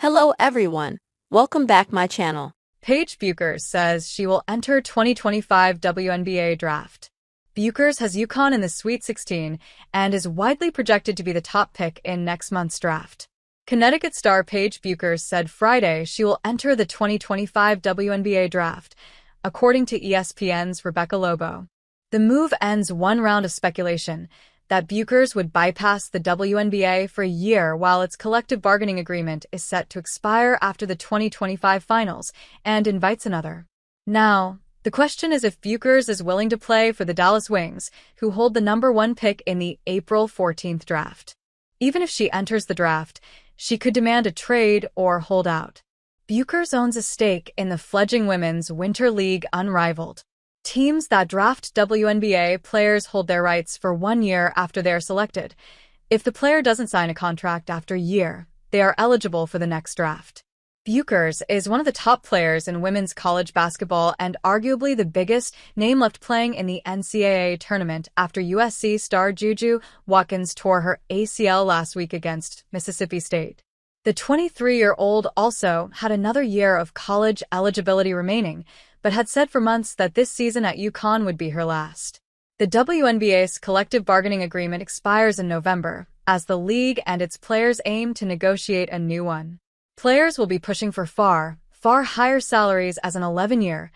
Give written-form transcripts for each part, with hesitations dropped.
Hello everyone, welcome back my channel. Paige Bueckers says she will enter 2025 WNBA draft. Bueckers has UConn in the Sweet 16 and is widely projected to be the top pick in next month's draft. Connecticut star Paige Bueckers said Friday she will enter the 2025 WNBA draft, according to ESPN's Rebecca Lobo. The move ends one round of speculation that Bueckers would bypass the WNBA for a year while its collective bargaining agreement is set to expire after the 2025 finals, and invites another. Now, the question is if Bueckers is willing to play for the Dallas Wings, who hold the #1 pick in the April 14th draft. Even if she enters the draft, she could demand a trade or hold out. Bueckers owns a stake in the fledgling Women's Winter League Unrivaled. Teams that draft WNBA players hold their rights for 1 year after they are selected. If the player doesn't sign a contract after a year, they are eligible for the next draft. Bueckers is one of the top players in women's college basketball and arguably the biggest name left playing in the NCAA tournament after USC star Juju Watkins tore her ACL last week against Mississippi State. The 23-year-old also had another year of college eligibility remaining, but had said for months that this season at UConn would be her last. The WNBA's collective bargaining agreement expires in November, as the league and its players aim to negotiate a new one. Players will be pushing for far higher salaries as an 11-year,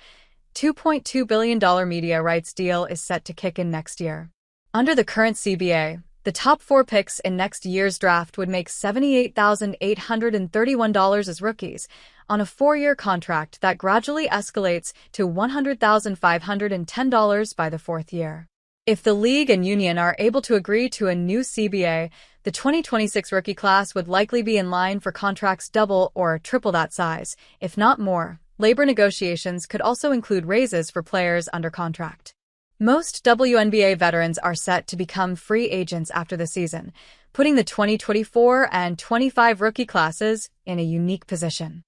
$2.2 billion media rights deal is set to kick in next year. Under the current CBA, the top 4 picks in next year's draft would make $78,831 as rookies, on a 4-year contract that gradually escalates to $100,510 by the 4th year. If the league and union are able to agree to a new CBA, the 2026 rookie class would likely be in line for contracts double or triple that size, if not more. Labor negotiations could also include raises for players under contract. Most WNBA veterans are set to become free agents after the season, putting the 2024 and 25 rookie classes in a unique position.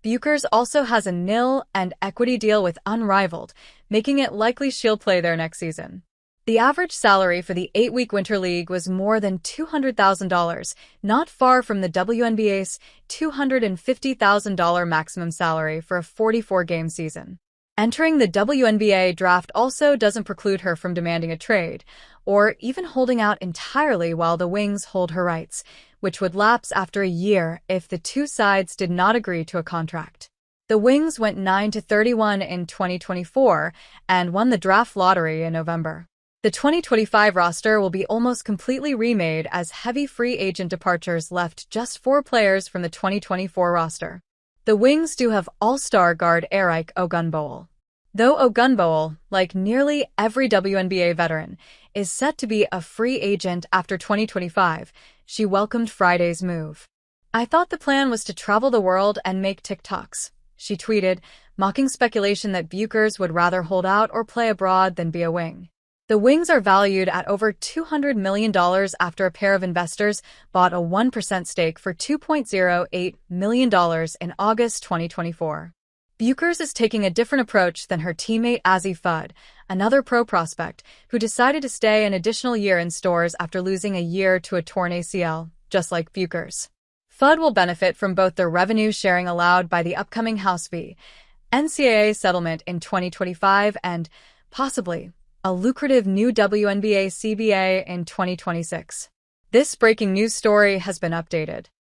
Bueckers also has a nil and equity deal with Unrivaled, making it likely she'll play there next season. The average salary for the 8-week Winter League was more than $200,000, not far from the WNBA's $250,000 maximum salary for a 44-game season. Entering the WNBA draft also doesn't preclude her from demanding a trade, or even holding out entirely while the Wings hold her rights, which would lapse after a year if the two sides did not agree to a contract. The Wings went 9-31 in 2024 and won the draft lottery in November. The 2025 roster will be almost completely remade as heavy free agent departures left just 4 players from the 2024 roster. The Wings do have all-star guard Eric Ogunbowale. Though Ogunbowale, like nearly every WNBA veteran, is set to be a free agent after 2025, she welcomed Friday's move. "I thought the plan was to travel the world and make TikToks," she tweeted, mocking speculation that Bueckers would rather hold out or play abroad than be a Wing. The Wings are valued at over $200 million after a pair of investors bought a 1% stake for $2.08 million in August 2024. Bueckers is taking a different approach than her teammate Azzi Fudd, another pro prospect, who decided to stay an additional year in stores after losing a year to a torn ACL, just like Bueckers. Fudd will benefit from both the revenue sharing allowed by the upcoming House v. NCAA settlement in 2025 and, possibly, a lucrative new WNBA CBA in 2026. This breaking news story has been updated.